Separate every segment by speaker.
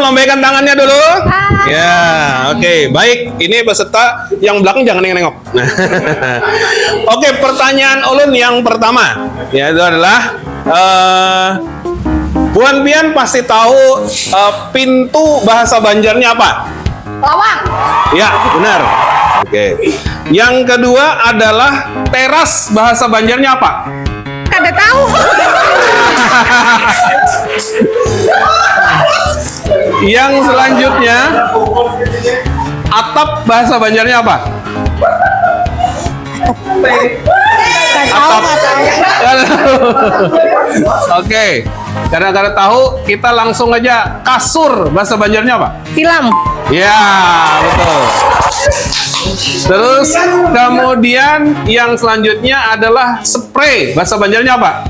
Speaker 1: lambaikan tangannya dulu. Ya, oke, baik. Ini peserta yang belakang jangan nengok. Nah. Oke, pertanyaan ulun yang pertama yaitu adalah Puan Pian pasti tahu pintu bahasa Banjarnya apa?
Speaker 2: Lawang.
Speaker 1: Ya, benar. Oke. Yang kedua adalah teras bahasa Banjarnya apa?
Speaker 2: Kada tahu.
Speaker 1: Yang selanjutnya, atap bahasa Banjarnya apa? Atap. Oke. Karena kada tahu, kita langsung aja kasur bahasa Banjarnya apa?
Speaker 2: Tilam.
Speaker 1: Ya, betul. Terus kemudian yang selanjutnya adalah spray bahasa Banjarnya apa?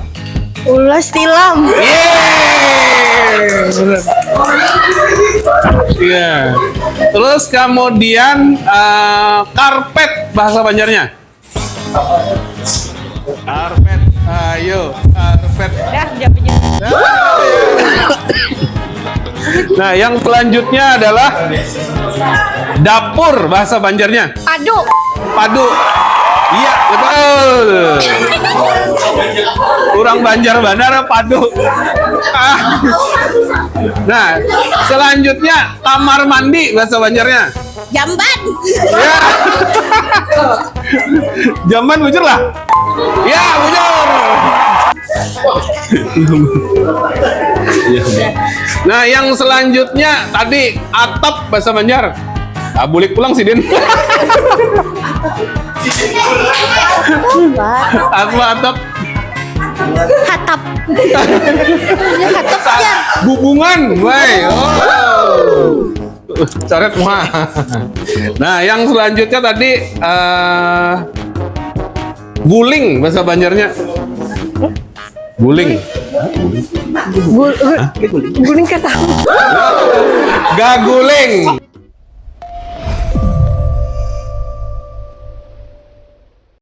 Speaker 2: Ulas tilam.
Speaker 1: Yeay! Iya. Terus kemudian karpet bahasa Banjarnya. Karpet. Ayo, karpet.
Speaker 2: Dah, jawabnya.
Speaker 1: Nah, yang selanjutnya adalah dapur bahasa Banjarnya.
Speaker 2: Padu.
Speaker 1: Padu. Iya, betul. Kurang Banjar Bandar padu. Nah, selanjutnya kamar mandi bahasa Banjarnya.
Speaker 2: Jamban.
Speaker 1: Ya. Jamban bujur lah. Ya, bujur. Nah, yang selanjutnya tadi atap bahasa Banjar. Bulik pulang sih, Din. Apa atap?
Speaker 2: Hatap. Hatap ya.
Speaker 1: Hubungan, woi. Oh. Coret mah. Nah, yang selanjutnya tadi guling bahasa Banjarnya. Guling.
Speaker 2: Guling kata.
Speaker 1: Gaguling.